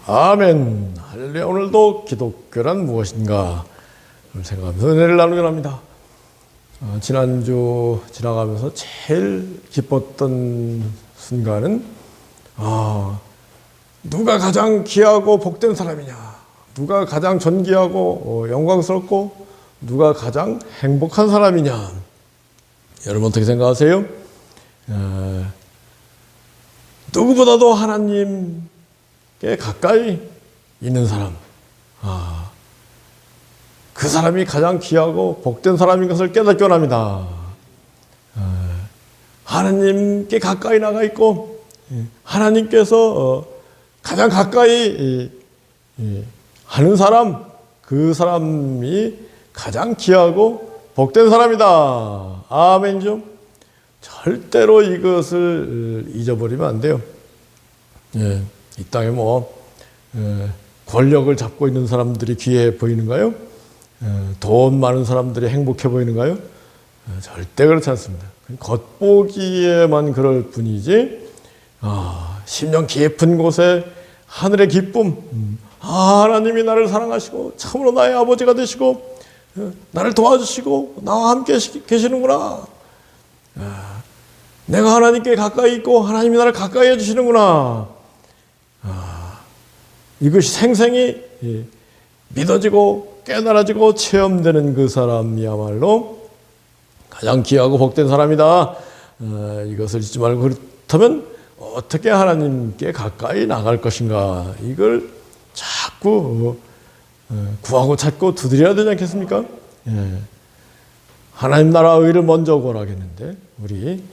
아멘. 할렐루야. 오늘도 기독교란 무엇인가 생각하면서 은혜를 나누게 합니다. 지난주 지나가면서 제일 기뻤던 순간은 누가 가장 귀하고 복된 사람이냐, 누가 가장 존귀하고 영광스럽고 누가 가장 행복한 사람이냐. 여러분 어떻게 생각하세요? 누구보다도 하나님께 가까이 있는 사람, 그 사람이 가장 귀하고 복된 사람인 것을 깨닫기 원합니다. 하나님께 가까이 나가 있고 하나님께서 가장 가까이 하는 사람, 그 사람이 가장 귀하고 복된 사람이다. 아멘죠? 절대로 이것을 잊어버리면 안 돼요. 이 땅에 권력을 잡고 있는 사람들이 귀해 보이는가요? 돈 많은 사람들이 행복해 보이는가요? 절대 그렇지 않습니다. 겉보기에만 그럴 뿐이지, 심령 깊은 곳에 하늘의 기쁨, 하나님이 나를 사랑하시고 참으로 나의 아버지가 되시고 나를 도와주시고 나와 함께 계시는구나. 내가 하나님께 가까이 있고 하나님이 나를 가까이 해주시는구나. 이것이 생생히 믿어지고 깨달아지고 체험되는 그 사람이야말로 가장 귀하고 복된 사람이다. 이것을 잊지 말고, 그렇다면 어떻게 하나님께 가까이 나갈 것인가, 이걸 자꾸 구하고 찾고 두드려야 되지 않겠습니까? 하나님 나라 의를 먼저 구하라겠는데, 우리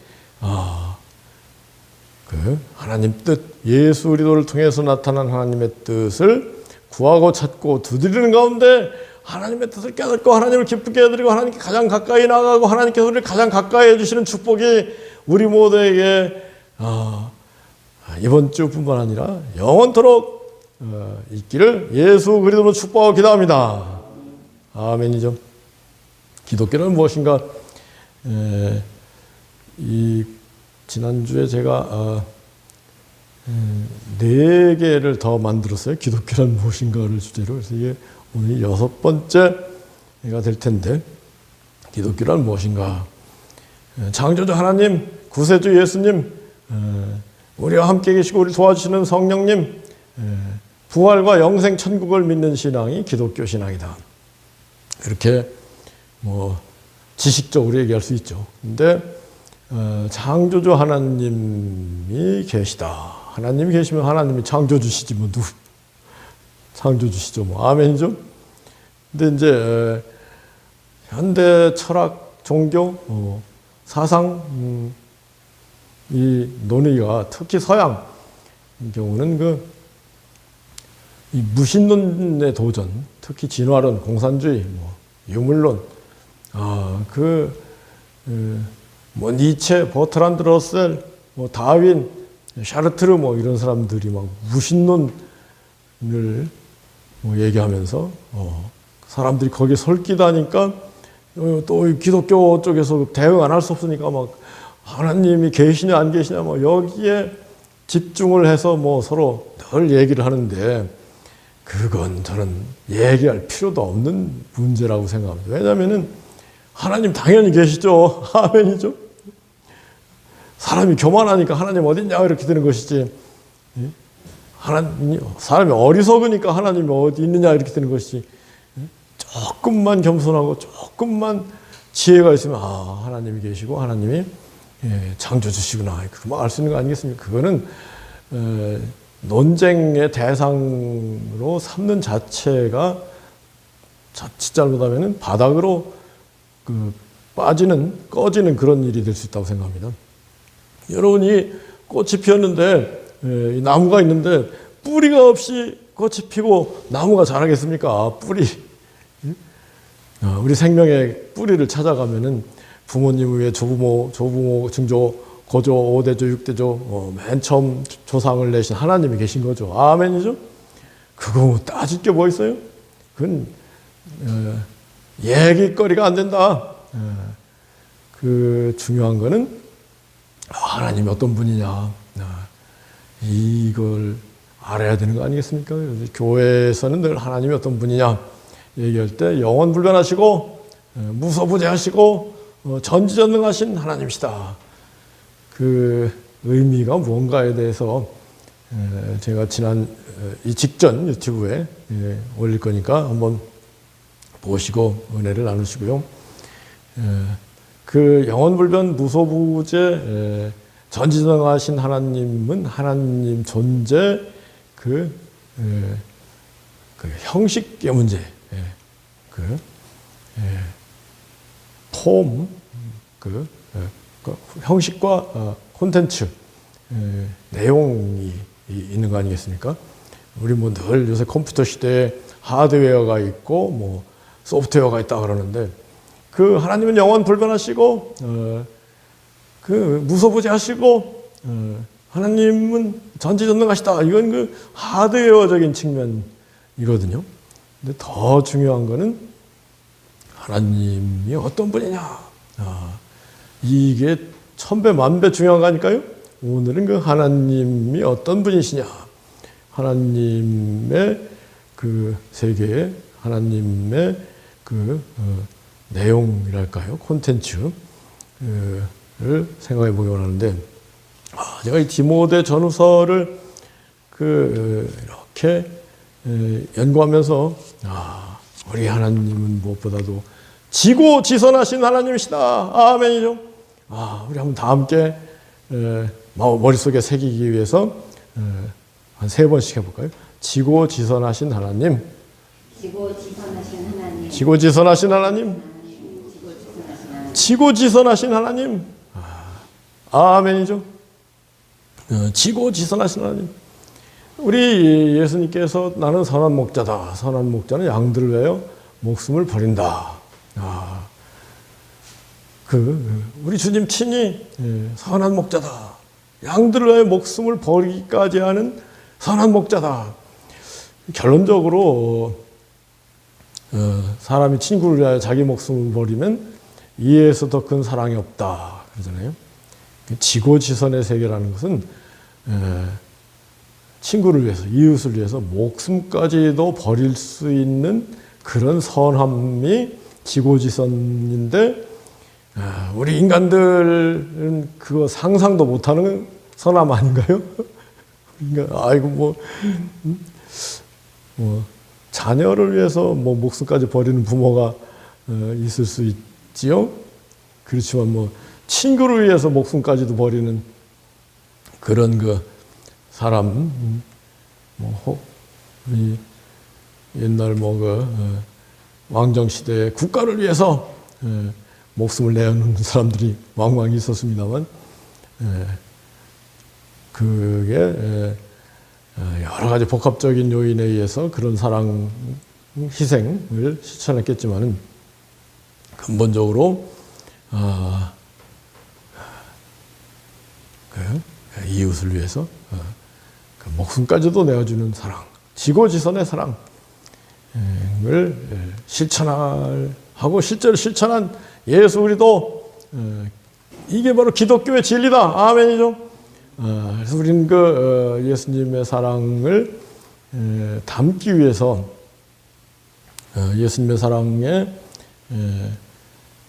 그 하나님 뜻, 예수 그리스도를 통해서 나타난 하나님의 뜻을 구하고 찾고 두드리는 가운데 하나님의 뜻을 깨닫고 하나님을 기쁘게 해드리고 하나님께 가장 가까이 나가고 하나님께서 우리를 가장 가까이 해주시는 축복이 우리 모두에게 이번 주뿐만 아니라 영원토록 있기를 예수 그리스도로 축복하고 기도합니다. 아멘이죠. 기독교는 무엇인가? 지난주에 제가 4개를 더 만들었어요. 기독교란 무엇인가를 주제로. 그래서 이게 오늘 6번째가 될 텐데, 기독교란 무엇인가? 창조주 하나님, 구세주 예수님, 우리와 함께 계시고 우리 도와주시는 성령님, 부활과 영생 천국을 믿는 신앙이 기독교 신앙이다. 이렇게 지식적으로 얘기할 수 있죠. 근데 창조주 하나님이 계시다. 하나님이 계시면 하나님이 창조주시지 누구 창조주시죠. 아멘이죠. 근데 이제 현대 철학, 종교, 사상 이 논의가 특히 서양 경우는 이 무신론의 도전, 특히 진화론, 공산주의, 유물론, 니체, 버트란드 러셀, 다윈, 샤르트르 이런 사람들이 막 무신론을 얘기하면서 사람들이 거기에 설기다니까 또 기독교 쪽에서 대응 안 할 수 없으니까 막 하나님이 계시냐 안 계시냐 여기에 집중을 해서 서로 늘 얘기를 하는데, 그건 저는 얘기할 필요도 없는 문제라고 생각합니다. 왜냐하면은 하나님 당연히 계시죠. 아멘이죠. 사람이 교만하니까 하나님 어딨냐 이렇게 되는 것이지, 사람이 어리석으니까 하나님이 어디 있느냐 이렇게 되는 것이지, 조금만 겸손하고 조금만 지혜가 있으면 하나님이 계시고 하나님이 창조주시구나, 그만 알 수 있는 거 아니겠습니까? 그거는 논쟁의 대상으로 삼는 자체가 자칫 잘못하면 바닥으로 꺼지는 그런 일이 될 수 있다고 생각합니다. 여러분이 꽃이 피었는데 나무가 있는데 뿌리가 없이 꽃이 피고 나무가 자라겠습니까? 뿌리. 우리 생명의 뿌리를 찾아가면은 부모님 외에 조부모, 증조, 고조, 5대조, 6대조, 맨 처음 조상을 내신 하나님이 계신 거죠. 아멘이죠? 그거 따질 게 뭐 있어요? 그건 얘기거리가 안 된다. 그 중요한 거는 하나님이 어떤 분이냐, 이걸 알아야 되는 거 아니겠습니까? 그래서 교회에서는 늘 하나님이 어떤 분이냐 얘기할 때 영원불변하시고 무소부재하시고 전지전능하신 하나님이시다. 그 의미가 무언가에 대해서 제가 지난 이 직전 유튜브에 올릴 거니까 한번 보시고 은혜를 나누시고요. 그 영원불변 무소부재 전지전능하신 하나님은 하나님 존재 그 형식의 문제, 폼, 형식과 콘텐츠, 내용이 있는 거 아니겠습니까? 우리 뭐 늘 요새 컴퓨터 시대에 하드웨어가 있고 뭐 소프트웨어가 있다 그러는데 그 하나님은 영원 불변하시고 그 무소부재하시고 하나님은 전지전능하시다. 이건 그 하드웨어적인 측면이거든요. 근데 더 중요한 거는 하나님이 어떤 분이냐. 이게 천배 만배 중요한 거 아닐까요? 오늘은 그 하나님이 어떤 분이시냐. 하나님의 그 세계에 하나님의 그 내용이랄까요? 콘텐츠를 생각해 보기 원하는데, 제가 이 디모데 전후서를 이렇게 연구하면서 우리 하나님은 무엇보다도 지고지선하신 하나님이시다. 아멘이죠. 우리 한번 다 함께 머릿속에 새기기 위해서 한 3번씩 해볼까요? 지고지선하신 하나님. 지고지선하신 하나님. 지고지선하신 하나님. 지고지선하신 하나님. 아멘이죠. 지고지선하신 하나님. 우리 예수님께서 나는 선한 목자다. 선한 목자는 양들을 위하여 목숨을 버린다. 우리 주님 친히 선한 목자다. 양들을 위하여 목숨을 버리기까지 하는 선한 목자다. 결론적으로 사람이 친구를 위하여 자기 목숨을 버리면 이에서 더 큰 사랑이 없다 그러잖아요. 지고지선의 세계라는 것은 친구를 위해서, 이웃을 위해서 목숨까지도 버릴 수 있는 그런 선함이 지고지선인데, 우리 인간들은 그거 상상도 못하는 선함 아닌가요? 아이고 자녀를 위해서 목숨까지 버리는 부모가 있을 수 있지요. 그렇지만 친구를 위해서 목숨까지도 버리는 그런 사람, 우리 옛날 왕정 시대에 국가를 위해서 목숨을 내놓는 사람들이 왕왕 있었습니다만, 그게 여러 가지 복합적인 요인에 의해서 그런 사랑, 희생을 실천했겠지만은 근본적으로 이웃을 위해서 목숨까지도 내어주는 사랑, 지고지선의 사랑을 실천하고 실제로 실천한 예수 우리도 이게 바로 기독교의 진리다. 아멘이죠. 그래서 우리는 예수님의 사랑을 담기 위해서 예수님의 사랑에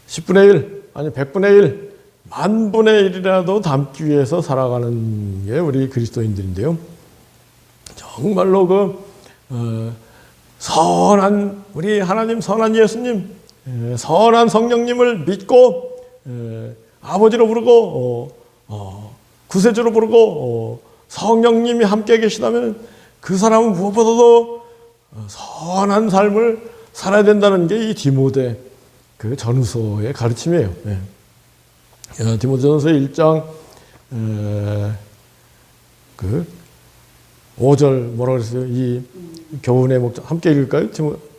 10분의 1 아니 100분의 1 만분의 1이라도 담기 위해서 살아가는 게 우리 그리스도인들인데요. 정말로 선한 우리 하나님, 선한 예수님, 선한 성령님을 믿고 아버지로 부르고 구세주로 부르고 성령님이 함께 계시다면 그 사람은 무엇보다도 선한 삶을 살아야 된다는 게 이 디모데 전후서의 가르침이에요. 디모데전서 1장 5절 뭐라 그랬어요? 이 교훈의 목적 함께 읽을까요?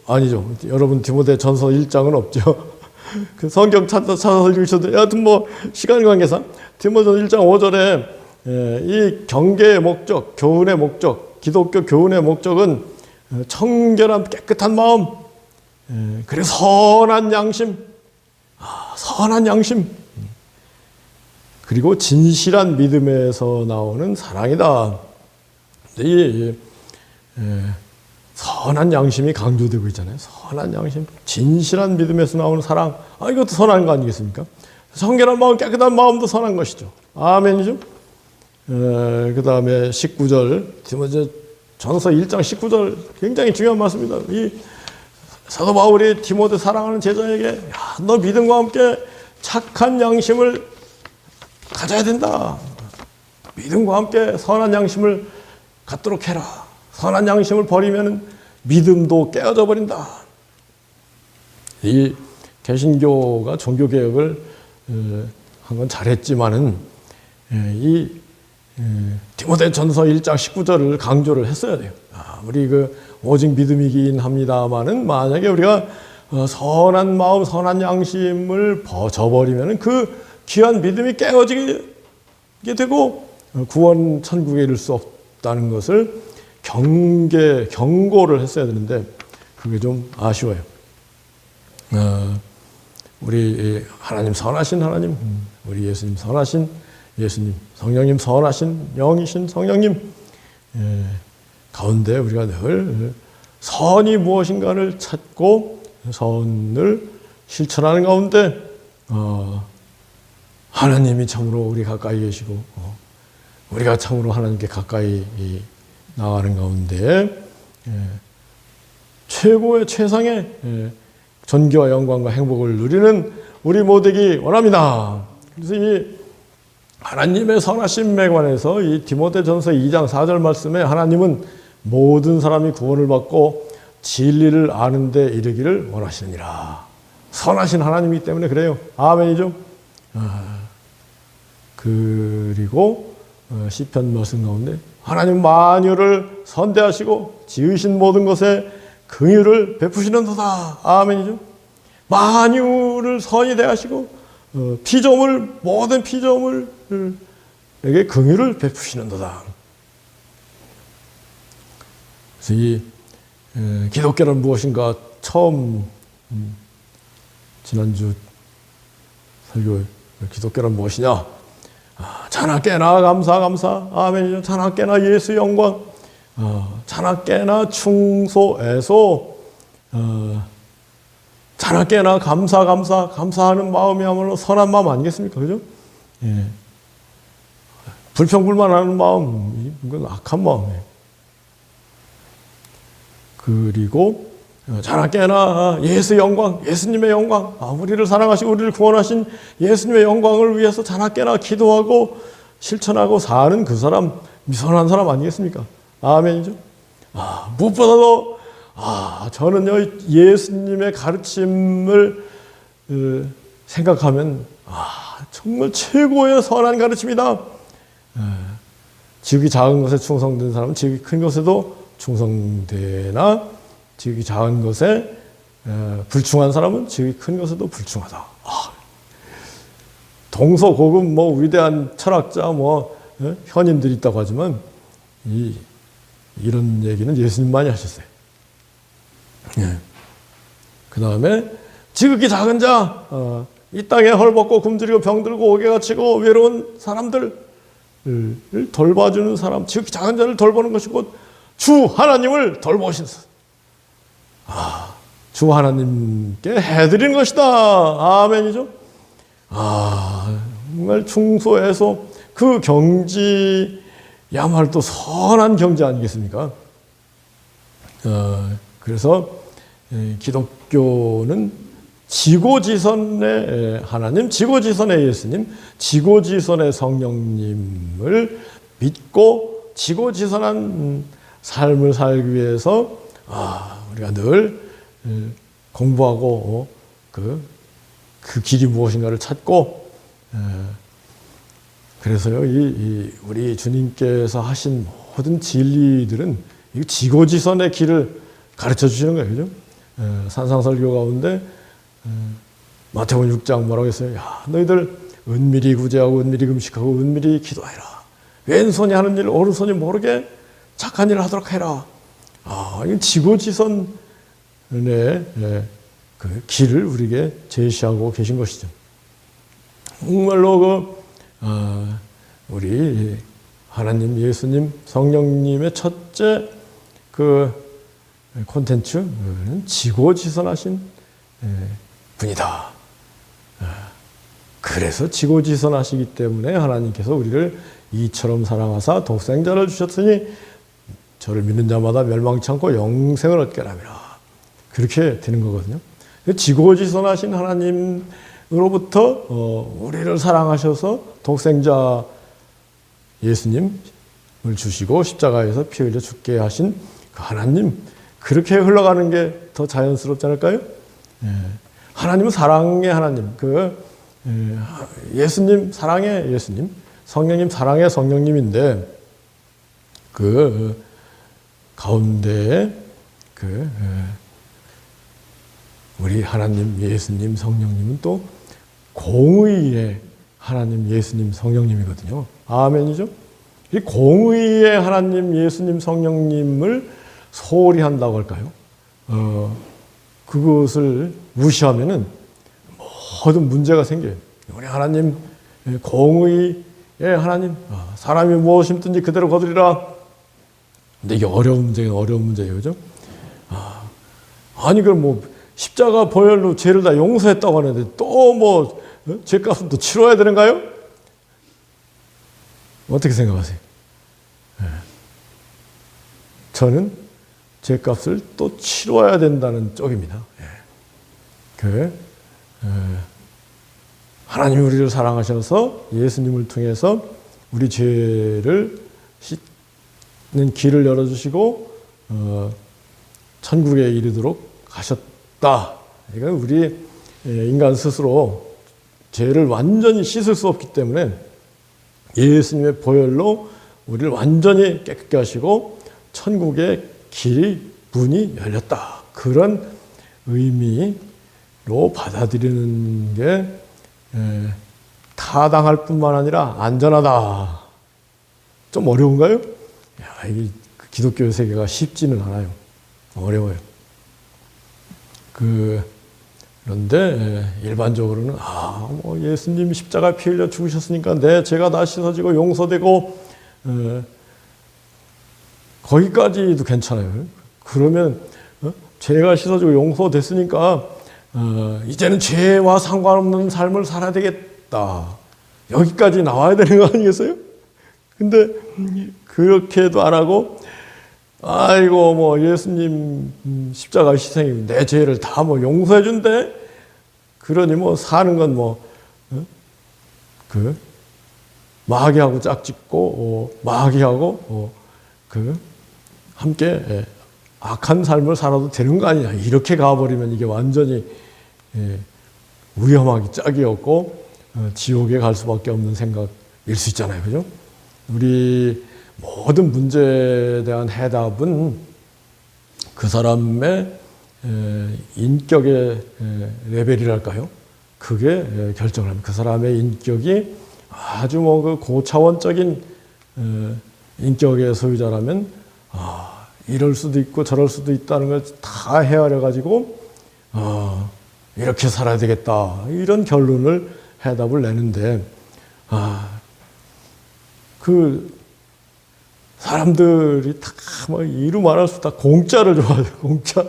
아니죠. 여러분 디모데 전서 1장은 없죠. 그 성경 찾아서 읽으셔도 여하튼 시간 관계상 디모데전서 1장 5절에 이 경계의 목적, 교훈의 목적, 기독교 교훈의 목적은 청결한 깨끗한 마음, 그리고 선한 양심, 선한 양심, 그리고 진실한 믿음에서 나오는 사랑이다. 이 선한 양심이 강조되고 있잖아요. 선한 양심, 진실한 믿음에서 나오는 사랑. 이것도 선한 거 아니겠습니까? 정결한 마음, 깨끗한 마음도 선한 것이죠. 아멘이죠. 그 다음에 19절, 디모데 전서 1장 19절 굉장히 중요한 말씀입니다. 이 사도 바울이 디모데 사랑하는 제자에게 너 믿음과 함께 착한 양심을 가져야 된다. 믿음과 함께 선한 양심을 갖도록 해라. 선한 양심을 버리면 믿음도 깨어져 버린다. 이 개신교가 종교개혁을 한 건 잘했지만은 이 디모데 전서 1장 19절을 강조를 했어야 돼요. 우리 오직 믿음이긴 합니다만은 만약에 우리가 선한 마음, 선한 양심을 저버리면 그 귀한 믿음이 깨어지게 되고 구원 천국에 이를 수 없다는 것을 경고를 했어야 되는데 그게 좀 아쉬워요. 우리 하나님 선하신 하나님, 우리 예수님 선하신 예수님, 성령님 선하신 영이신 성령님 가운데 우리가 늘 선이 무엇인가를 찾고 선을 실천하는 가운데 하나님이 참으로 우리 가까이 계시고 우리가 참으로 하나님께 가까이 나가는 가운데 최고의 최상의 존귀와 영광과 행복을 누리는 우리 모두기 원합니다. 그래서 이 하나님의 선하심에 관해서 이 디모데전서 2장 4절 말씀에 하나님은 모든 사람이 구원을 받고 진리를 아는 데 이르기를 원하시느니라. 선하신 하나님이기 때문에 그래요. 아멘이죠. 그리고 시편 말씀 가운데 하나님 만유를 선대하시고 지으신 모든 것에 긍휼을 베푸시는도다. 아멘이죠. 만유를 선히 대하시고 피조물 모든 피조물에게 긍휼을 베푸시는도다. 그래서 이 기독교는 무엇인가 처음 지난주 설교 기독교는 무엇이냐? 자나깨나 감사 아멘이죠. 자나깨나 예수 영광 자나깨나 충소애소 자나깨나 감사하는 마음이야말로 선한 마음 아니겠습니까? 그죠? 예. 불평불만하는 마음 이건 악한 마음이에요. 그리고 자나깨나 예수 영광, 예수님의 영광, 우리를 사랑하시고 우리를 구원하신 예수님의 영광을 위해서 자나깨나 기도하고 실천하고 사는 그 사람, 선한 사람 아니겠습니까? 아멘이죠. 무엇보다도 저는요 예수님의 가르침을 생각하면 정말 최고의 선한 가르침이다. 지극히 작은 것에 충성된 사람은 지극히 큰 것에도 충성되나 지극히 작은 것에 불충한 사람은 지극히 큰 것에도 불충하다. 동서고금 위대한 철학자 현인들이 있다고 하지만 이런 얘기는 예수님만이 하셨어요. 그 다음에 지극히 작은 자, 이 땅에 헐벗고 굶주리고 병들고 옥에 갇히고 외로운 사람들을 돌봐주는 사람, 지극히 작은 자를 돌보는 것이 곧 주 하나님을 돌보신 주 하나님께 해드리는 것이다. 아멘이죠. 정말 충소에서 그 경지야말로 또 선한 경지 아니겠습니까? 그래서 기독교는 지고지선의 하나님, 지고지선의 예수님, 지고지선의 성령님을 믿고 지고지선한 삶을 살기 위해서 우리가 늘 공부하고 그 길이 무엇인가를 찾고 그래서요 우리 주님께서 하신 모든 진리들은 이 지고지선의 길을 가르쳐 주시는 거예요, 그죠? 산상설교 가운데 마태복음 6장 뭐라고 했어요? 너희들 은밀히 구제하고 은밀히 금식하고 은밀히 기도해라. 왼손이 하는 일 오른손이 모르게 착한 일을 하도록 해라. 이 지고지선의 그 길을 우리에게 제시하고 계신 것이죠. 정말로 우리 하나님, 예수님, 성령님의 첫째 그 콘텐츠는 지고지선하신 분이다. 그래서 지고지선하시기 때문에 하나님께서 우리를 이처럼 사랑하사 독생자를 주셨으니 저를 믿는 자마다 멸망치 않고 영생을 얻게 하리라. 그렇게 되는 거거든요. 지고지선하신 하나님으로부터 우리를 사랑하셔서 독생자 예수님을 주시고 십자가에서 피 흘려 죽게 하신 그 하나님, 그렇게 흘러가는 게 더 자연스럽지 않을까요? 하나님은 사랑의 하나님, 예수님 사랑의 예수님, 성령님 사랑의 성령님인데 그 가운데에 우리 하나님 예수님 성령님은 또 공의의 하나님 예수님 성령님이거든요. 아멘이죠? 이 공의의 하나님 예수님 성령님을 소홀히 한다고 할까요? 그것을 무시하면은 모든 문제가 생겨요. 우리 하나님 공의의 하나님, 사람이 무엇 심든지 그대로 거두리라. 근데 이게 어려운 문제예요, 그죠? 아니 그럼 뭐 십자가 보혈로 죄를 다 용서했다고 하는데 또 뭐 죄값은 또 치러야 되는가요? 어떻게 생각하세요? 저는 죄값을 또 치러야 된다는 쪽입니다. 하나님이 우리를 사랑하셔서 예수님을 통해서 우리 죄를 씻는 길을 열어주시고 천국에 이르도록 하셨다. 이건 우리 인간 스스로 죄를 완전히 씻을 수 없기 때문에 예수님의 보혈로 우리를 완전히 깨끗게 하시고 천국의 문이 열렸다. 그런 의미로 받아들이는 게 타당할 뿐만 아니라 안전하다. 좀 어려운가요? 이게 기독교 세계가 쉽지는 않아요. 어려워요. 그런데 일반적으로는 뭐 예수님이 십자가 피 흘려 죽으셨으니까 내 죄가 다 씻어지고 용서되고 거기까지도 괜찮아요. 그러면 죄가 씻어지고 용서됐으니까 이제는 죄와 상관없는 삶을 살아야 되겠다. 여기까지 나와야 되는 거 아니겠어요? 근데 그렇게도 안 하고 아이고 뭐 예수님 십자가 희생이 내 죄를 다 뭐 용서해 준대. 그러니 뭐 사는 건 뭐 마귀하고 짝짓고 마귀하고 함께 악한 삶을 살아도 되는 거 아니냐. 이렇게 가버리면 이게 완전히 위험하기 짝이었고 지옥에 갈 수밖에 없는 생각일 수 있잖아요. 그죠? 우리 모든 문제에 대한 해답은 그 사람의 인격의 레벨이랄까요? 그게 결정을 합니다. 그 사람의 인격이 아주 뭐 그 고차원적인 인격의 소유자라면 이럴 수도 있고 저럴 수도 있다는 걸 다 헤아려 가지고 이렇게 살아야 되겠다 이런 결론을 해답을 내는데 그 사람들이 다 뭐 이루 말할 수 다 공짜를 좋아해요. 공짜.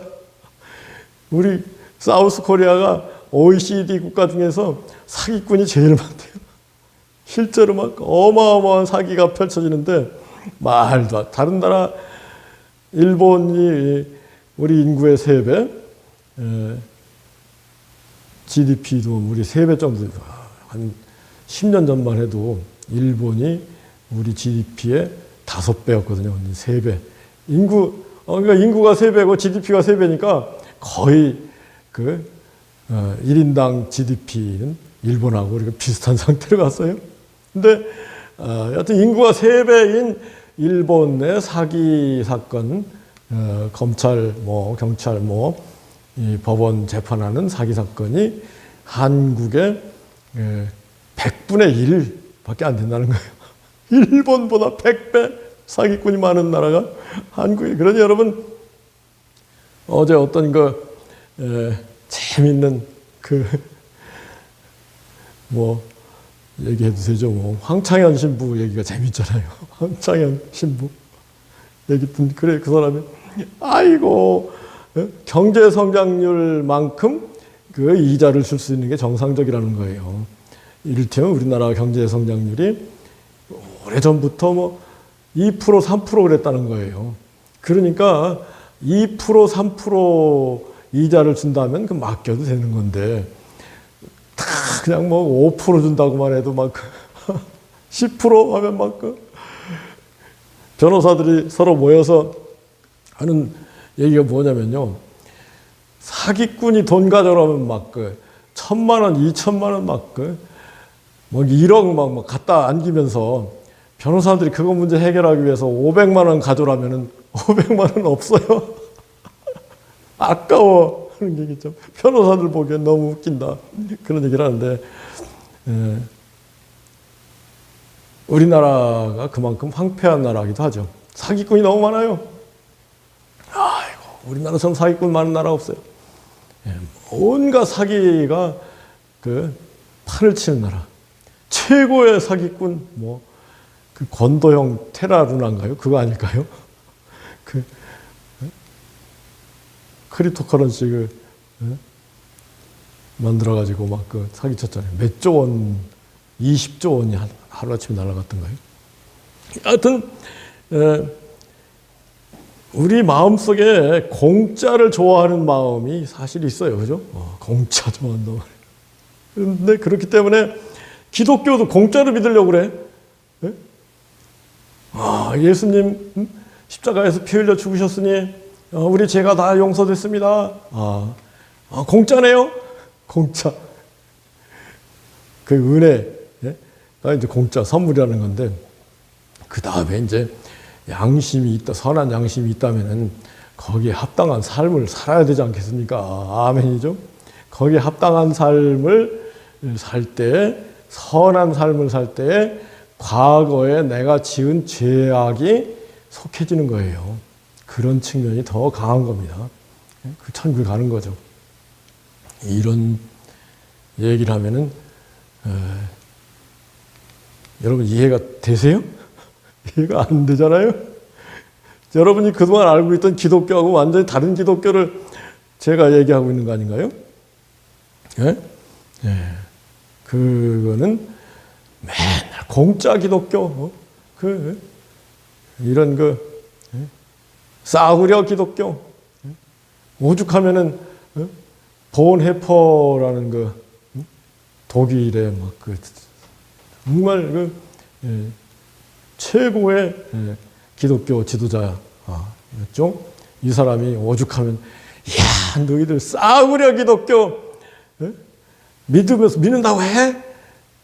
우리 사우스 코리아가 OECD 국가 중에서 사기꾼이 제일 많대요. 실제로 막 어마어마한 사기가 펼쳐지는데 말도 다른 나라 일본이 우리 인구의 3배, GDP도 우리 3배 정도, 한 10년 전만 해도 일본이 우리 GDP의 5배였거든요. 3배. 그러니까 인구가 3배고 GDP가 3배니까 거의 1인당 GDP는 일본하고 우리가 비슷한 상태로 갔어요. 근데, 여하튼 인구가 3배인 일본 내 사기 사건, 검찰, 경찰, 이 법원 재판하는 사기 사건이 한국의 100분의 1 밖에 안 된다는 거예요. 일본보다 100배 사기꾼이 많은 나라가 한국이에요. 그러니 여러분, 어제 어떤 재밌는 얘기해도 되죠. 황창현 신부 얘기가 재밌잖아요. 황창현 신부 얘기 듣는, 그래, 그 사람이 아이고, 경제 성장률만큼 그 이자를 줄 수 있는 게 정상적이라는 거예요. 이를테면 우리나라 경제 성장률이 오래전부터 뭐 2%, 3% 그랬다는 거예요. 그러니까 2%, 3% 이자를 준다면 그 맡겨도 되는 건데 다 그냥 뭐 5% 준다고만 해도 막 10% 하면 막 변호사들이 서로 모여서 하는 얘기가 뭐냐면요. 사기꾼이 돈 가져오면 막 1,000만 원, 2천만 원 막 뭐 1억 막 갖다 안기면서 변호사들이 그거 문제 해결하기 위해서 500만 원 가져오라면은 500만 원 없어요. 아까워 하는 얘기죠. 변호사들 보기엔 너무 웃긴다. 그런 얘기를 하는데 우리나라가 그만큼 황폐한 나라이기도 하죠. 사기꾼이 너무 많아요. 아이고, 우리나라처럼 사기꾼 많은 나라 없어요. 온갖 사기가 판을 치는 나라. 최고의 사기꾼 권도형 테라루나인가요? 그거 아닐까요? 크립토커런시 만들어가지고 막 사기쳤잖아요. 몇 조 원, 20조 원이 하루아침에 날아갔던가요? 하여튼 우리 마음속에 공짜를 좋아하는 마음이 사실 있어요. 그죠? 공짜 좋아한다 말이에요. 그런데 그렇기 때문에 기독교도 공짜로 믿으려고 그래. 네? 예수님 십자가에서 피 흘려 죽으셨으니 우리 죄가 다 용서됐습니다. 공짜네요. 공짜. 그 은혜가 이제 공짜 선물이라는 건데 그 다음에 이제 양심이 있다, 선한 양심이 있다면은 거기에 합당한 삶을 살아야 되지 않겠습니까? 아멘이죠. 거기에 합당한 삶을 살 때, 선한 삶을 살 때 과거에 내가 지은 죄악이 속해지는 거예요. 그런 측면이 더 강한 겁니다. 그 천국에 가는 거죠. 이런 얘기를 하면은 여러분 이해가 되세요? 이해가 안 되잖아요? 여러분이 그동안 알고 있던 기독교하고 완전히 다른 기독교를 제가 얘기하고 있는 거 아닌가요? 예? 예. 그거는 맨날 공짜 기독교, 이런 싸구려 기독교, 오죽하면은 본헤퍼라는 독일의 정말 최고의 기독교 지도자였죠. 이 사람이 오죽하면, 야, 너희들 싸구려 기독교 믿으면서 믿는다고 해?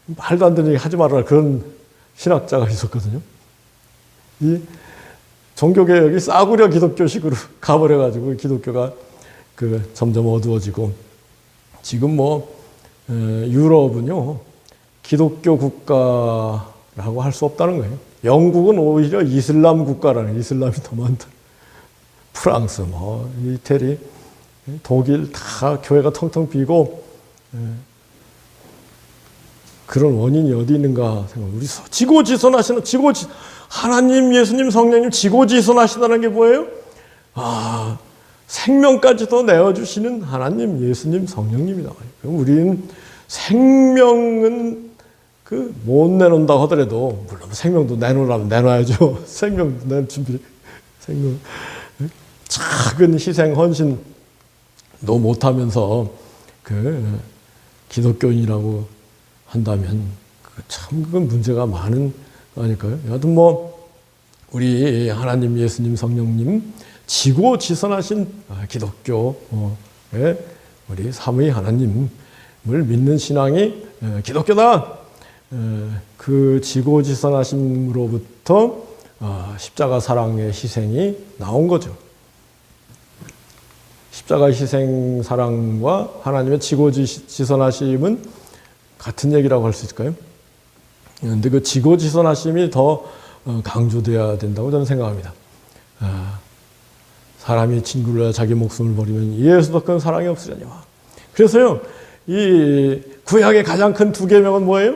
말도 안 되는 얘기 하지 말아라. 그런 신학자가 있었거든요. 이 종교개혁이 싸구려 기독교식으로 가버려가지고 기독교가 점점 어두워지고 지금 유럽은요 기독교 국가라고 할 수 없다는 거예요. 영국은 오히려 이슬람 국가라는, 이슬람이 더 많다. 프랑스, 이태리, 독일 다 교회가 텅텅 비고 그런 원인이 어디 있는가 생각합니다. 우리 지고지선하시는 하나님, 예수님, 성령님 지고지선하시다는 게 뭐예요? 생명까지도 내어주시는 하나님, 예수님, 성령님이다. 우리는 생명은 못 내놓는다 하더라도, 물론 생명도 내놓으라면 내놔야죠. 생명도 낼 준비, 작은 희생, 헌신도 못하면서 기독교인이라고 한다면 참 그건 문제가 많은 거 아닐까요? 여하튼 우리 하나님, 예수님, 성령님 지고지선하신 기독교의 우리 삼위 하나님을 믿는 신앙이 기독교다. 그 지고지선하심으로부터 십자가 사랑의 희생이 나온 거죠. 십자가 희생 사랑과 하나님의 지고지선하심은 같은 얘기라고 할 수 있을까요? 그런데 그 지고지선하심이 더 강조돼야 된다고 저는 생각합니다. 사람이 친구를 위하여 자기 목숨을 버리면 이에서도 큰 사랑이 없으려니와. 그래서요, 이 구약의 가장 큰 두 계명은 뭐예요?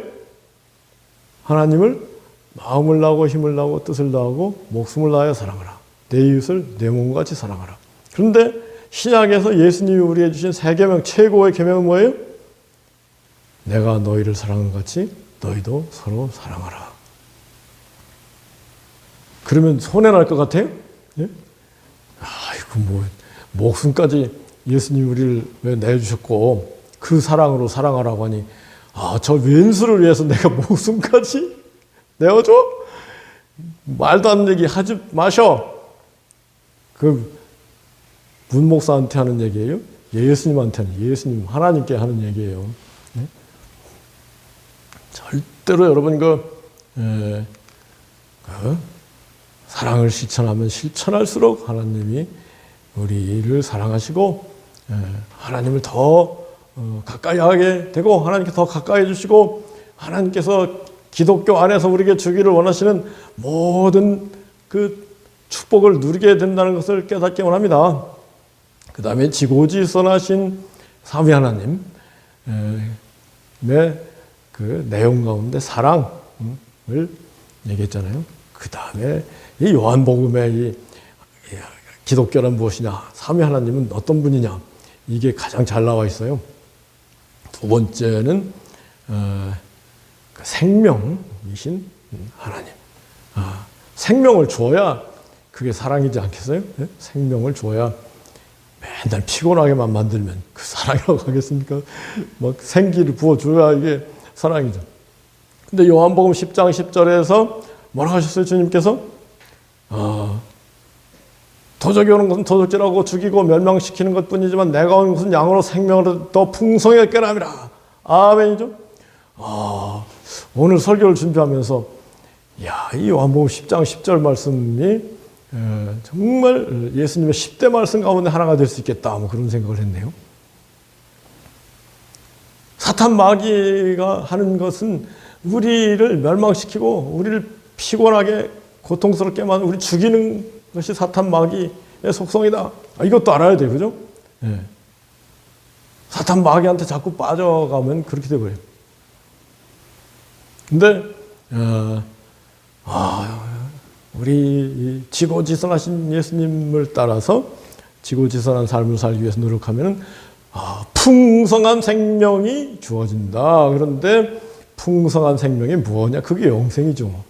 하나님을 마음을 다하고 힘을 다하고 뜻을 다하고 목숨을 다하여 사랑하라. 내 이웃을 내 몸같이 사랑하라. 그런데 신약에서 예수님이 우리에게 주신 세 계명, 최고의 계명은 뭐예요? 내가 너희를 사랑한 것 같이 너희도 서로 사랑하라. 그러면 손해날 것 같아요? 예? 아이고 뭐 목숨까지 예수님이 우리를 왜 내주셨고 그 사랑으로 사랑하라고 하니 저 왼수를 위해서 내가 목숨까지 내어줘? 말도 안 되는 얘기 하지 마셔. 그 문목사한테 하는 얘기예요? 예수님한테는, 예수님 하나님께 하는 얘기예요. 네? 절대로 여러분 사랑을 실천하면 실천할수록 하나님이 우리를 사랑하시고 하나님을 더 가까이 하게 되고 하나님께 더 가까이 해주시고 하나님께서 기독교 안에서 우리에게 주기를 원하시는 모든 그 축복을 누리게 된다는 것을 깨닫기 원합니다. 그 다음에 지고지선하신 삼위 하나님의 그 내용 가운데 사랑을 얘기했잖아요. 그 다음에 이 요한복음의 이 기독교란 무엇이냐, 삼위 하나님은 어떤 분이냐, 이게 가장 잘 나와 있어요. 두 번째는 생명이신 하나님. 생명을 줘야 그게 사랑이지 않겠어요? 네? 생명을 줘야 맨날 피곤하게만 만들면 그 사랑이라고 하겠습니까? 막 생기를 부어줘야 이게 사랑이죠. 근데 요한복음 10장 10절에서 뭐라고 하셨어요? 주님께서 도적이 오는 것은 도적질하고 죽이고 멸망시키는 것뿐이지만 내가 온 것은 양으로 생명을 더 풍성하게 깨람이라. 아멘이죠? 오늘 설교를 준비하면서 이 요한복음 10장 10절 말씀이 정말 예수님의 10대 말씀 가운데 하나가 될 수 있겠다, 뭐 그런 생각을 했네요. 사탄 마귀가 하는 것은 우리를 멸망시키고 우리를 피곤하게 고통스럽게 만들고 우리 죽이는 것이 사탄 마귀의 속성이다. 이것도 알아야 돼요, 그죠? 네. 사탄 마귀한테 자꾸 빠져가면 그렇게 되고요. 근데 우리 지고지선하신 예수님을 따라서 지고지선한 삶을 살기 위해서 노력하면 풍성한 생명이 주어진다. 그런데 풍성한 생명이 무엇이냐? 그게 영생이죠.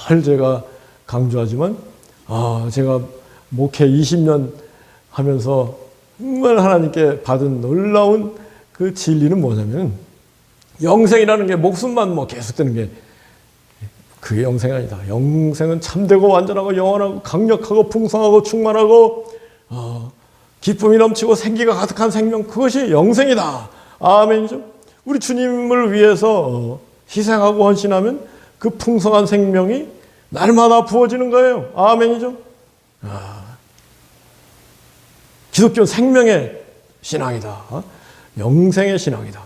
늘 제가 강조하지만 제가 목회 20년 하면서 정말 하나님께 받은 놀라운 그 진리는 뭐냐면 영생이라는 게 목숨만 계속되는 게 그게 영생이 아니다. 영생은 참되고 완전하고 영원하고 강력하고 풍성하고 충만하고 기쁨이 넘치고 생기가 가득한 생명, 그것이 영생이다. 아멘이죠. 우리 주님을 위해서 희생하고 헌신하면 그 풍성한 생명이 날마다 부어지는 거예요. 아멘이죠. 기독교는 생명의 신앙이다. 영생의 신앙이다.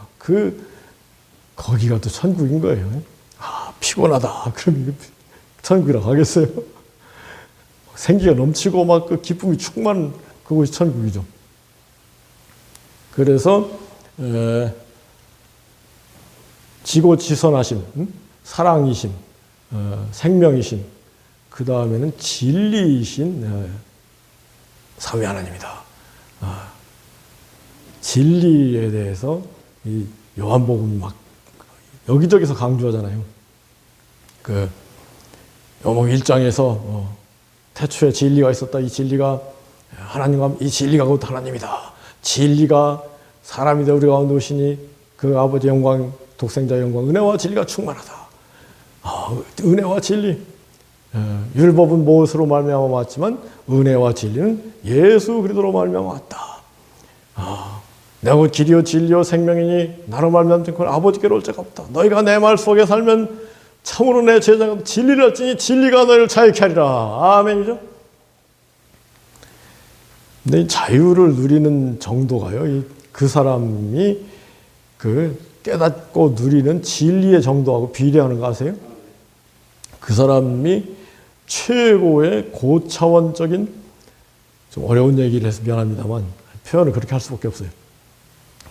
거기가 또 천국인 거예요. 피곤하다. 그럼 천국이라고 하겠어요? 생기가 넘치고 막 그 기쁨이 충만한 그것이 천국이죠. 그래서 지고지선하심, 사랑이심, 생명이심, 그 다음에는 진리이신 삼위 하나님이다. 진리에 대해서 이 요한복음이 막 여기저기서 강조하잖아요. 그 요목 1장에서 태초에 진리가 있었다. 이 진리가 하나님과 이 진리가 곧 하나님이다. 진리가 사람이 되어 우리 가운데 오시니 그 아버지 영광, 독생자 영광, 은혜와 진리가 충만하다. 은혜와 진리. 율법은 무엇으로 말미암아 왔지만 은혜와 진리는 예수 그리스도로 말미암아 왔다. 내가 곧 길이요 진리요 생명이니 나로 말미암지 않고 아버지께로 올 자가 없다. 너희가 내 말 속에 살면 참으로 내 제자가 진리를 알지니 진리가 너희를 자유케 하리라. 아멘이죠. 근데 이 자유를 누리는 정도가요, 그 사람이 그 깨닫고 누리는 진리의 정도하고 비례하는 거 아세요? 그 사람이 최고의 고차원적인, 좀 어려운 얘기를 해서 미안합니다만 표현을 그렇게 할 수밖에 없어요.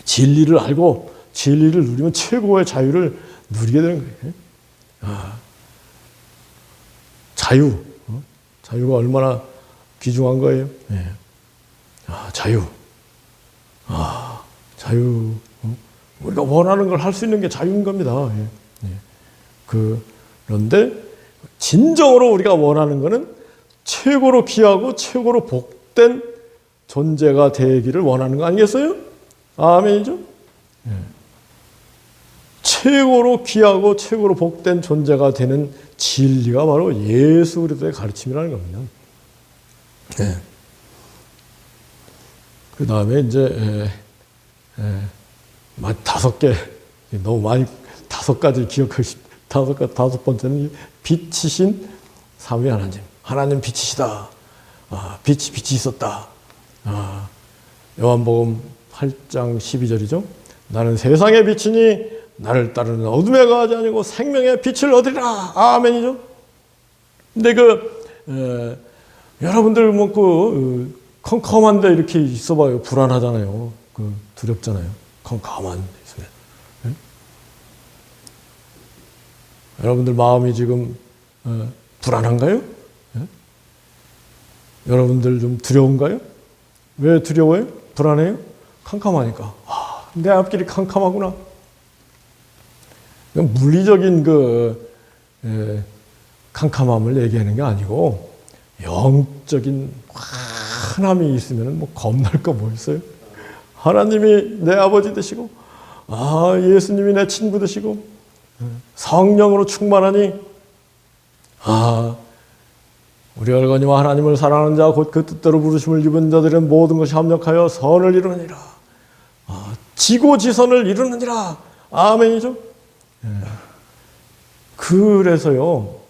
진리를 알고 진리를 누리면 최고의 자유를 누리게 되는 거예요. 자유. 자유가 얼마나 귀중한 거예요. 예. 자유. 자유. 우리가 원하는 걸 할 수 있는 게 자유인 겁니다. 예. 예. 그런데 진정으로 우리가 원하는 것은 최고로 귀하고 최고로 복된 존재가 되기를 원하는 거 아니겠어요? 아멘이죠? 예. 최고로 귀하고 최고로 복된 존재가 되는 진리가 바로 예수 그리스도의 가르침이라는 겁니다. 예. 그 다음에 이제 5개 너무 많이 5가지 기억하고 싶다. 5번째는 빛이신 삼위 하나님. 하나님 빛이시다. 빛이 있었다. 요한복음 8장 12절이죠. 나는 세상의 빛이니 나를 따르는 어둠에 거하지 아니고 생명의 빛을 얻으리라. 아멘이죠. 근데 여러분들 컴컴한데 이렇게 있어봐요. 불안하잖아요. 두렵잖아요. 컴컴한 데 있으면. 네? 여러분들 마음이 지금 불안한가요? 네? 여러분들 좀 두려운가요? 왜 두려워요? 불안해요? 캄캄하니까. 내 앞길이 캄캄하구나. 물리적인 캄캄함을 얘기하는 게 아니고 영적인 환함이 있으면 겁날 거 뭐 있어요? 하나님이 내 아버지 되시고 예수님이 내 친구 되시고 성령으로 충만하니 우리 얼거니와 하나님을 사랑하는 자 곧 그 뜻대로 부르심을 입은 자들은 모든 것이 합력하여 선을 이루느니라. 지고지선을 이루느니라. 아멘이죠? 그래서요,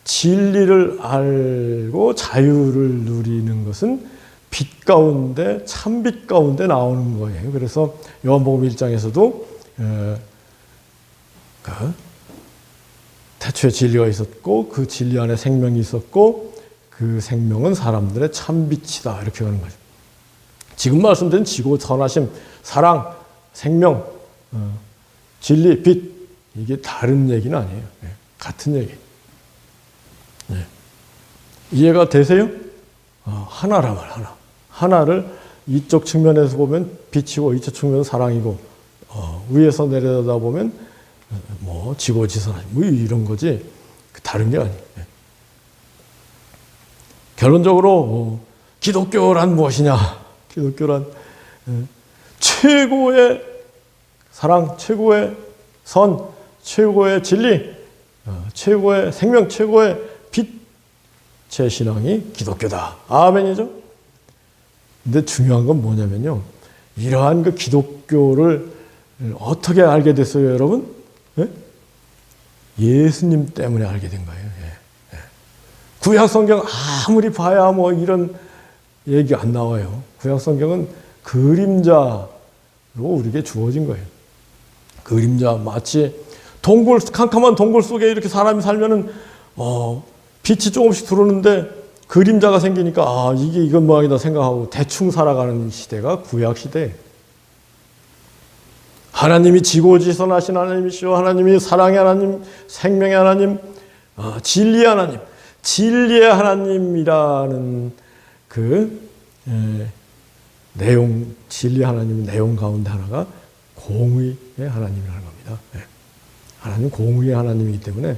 진리를 알고 자유를 누리는 것은 빛 가운데, 참빛 가운데 나오는 거예요. 그래서 요한복음 1장에서도 태초에 진리가 있었고 그 진리 안에 생명이 있었고 그 생명은 사람들의 참빛이다. 이렇게 하는 거죠. 지금 말씀드린 지고 선하심, 사랑, 생명, 진리, 빛 이게 다른 얘기는 아니에요. 같은 얘기. 이해가 되세요? 하나란 말, 하나. 하나를 이쪽 측면에서 보면 빛이고 이쪽 측면은 사랑이고 위에서 내려다 보면 지고지선하심 이런 거지 다른 게 아니에요. 결론적으로 기독교란 무엇이냐? 기독교란 최고의 사랑, 최고의 선, 최고의 진리, 최고의 생명, 최고의 빛의 신앙이 기독교다. 아멘이죠? 근데 중요한 건 뭐냐면요. 이러한 기독교를 어떻게 알게 됐어요, 여러분? 예수님 때문에 알게 된 거예요. 구약 성경 아무리 봐야 이런 얘기 안 나와요. 구약 성경은 그림자로 우리에게 주어진 거예요. 그림자 마치 캄캄한 동굴 속에 이렇게 사람이 살면은 빛이 조금씩 들어오는데 그림자가 생기니까 이건 모양이다 생각하고 대충 살아가는 시대가 구약 시대. 하나님이 지고지선하신 하나님이시오. 하나님이 사랑의 하나님, 생명의 하나님, 진리의 하나님, 진리의 하나님이라는 내용, 진리 하나님의 내용 가운데 하나가 공의의 하나님이라는 겁니다. 하나님 공의의 하나님이기 때문에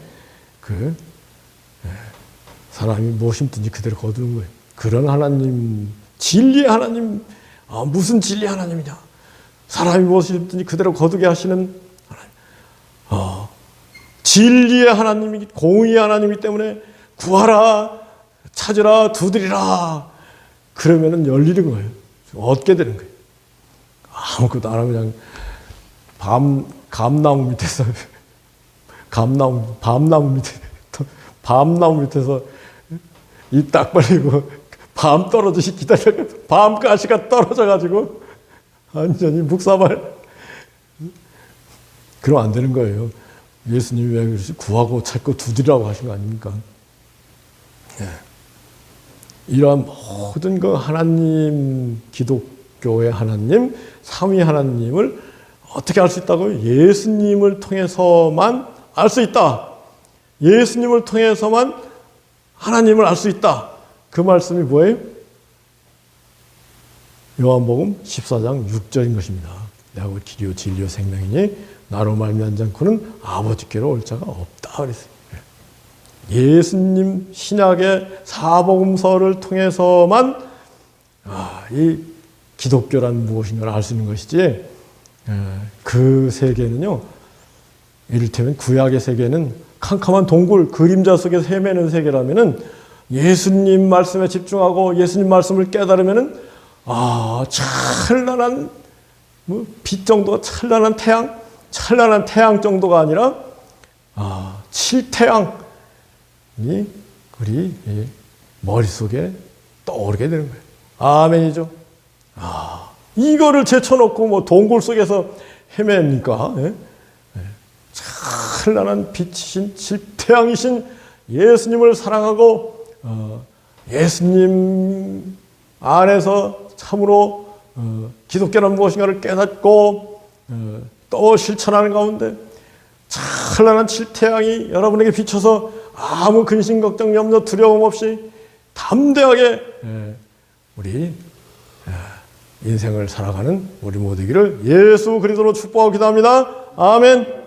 사람이 무엇이든지 그대로 거두는 거예요. 그런 하나님, 진리의 하나님, 무슨 진리의 하나님이냐? 사람이 무엇이든지 그대로 거두게 하시는 하나님. 진리의 하나님이기, 공의의 하나님이기 때문에 구하라, 찾으라, 두드리라. 그러면은 열리는 거예요. 얻게 되는 거예요. 아무것도 안 하고 그냥 감나무 밑에서 밤나무 밑에서 입 딱 벌리고 밤 떨어지시 기다려 밤가시가 떨어져가지고 완전히 묵사발. 그러면 안 되는 거예요. 예수님이 왜 그러시? 구하고 찾고 두드리라고 하신 거 아닙니까? 이러한 모든 하나님, 기독교의 하나님, 삼위 하나님을 어떻게 알 수 있다고요? 예수님을 통해서만 알 수 있다. 예수님을 통해서만 하나님을 알 수 있다. 그 말씀이 뭐예요? 요한복음 14장 6절인 것입니다. 내가 곧 길이요 진리요 생명이니 나로 말미암지 않고는 아버지께로 올 자가 없다 그랬어요. 예수님 신약의 사복음서를 통해서만 이 기독교란 무엇인가를 알 수 있는 것이지, 그 세계는요, 이를테면 구약의 세계는 캄캄한 동굴 그림자 속에서 헤매는 세계라면은 예수님 말씀에 집중하고 예수님 말씀을 깨달으면은 찬란한 빛 정도가 찬란한 태양 정도가 아니라 칠태양이 우리 머릿속에 떠오르게 되는 거예요. 아멘이죠. 이거를 제쳐놓고 뭐 동굴 속에서 헤맵니까? 찬란한 빛이신 칠태양이신 예수님을 사랑하고 예수님 안에서 참으로 기독교란 무엇인가를 깨닫고 또 실천하는 가운데 찬란한 칠태양이 여러분에게 비춰서 아무 근심 걱정 염려 두려움 없이 담대하게 우리 인생을 살아가는 우리 모두기를 예수 그리스도로 축복하고 기도합니다. 아멘.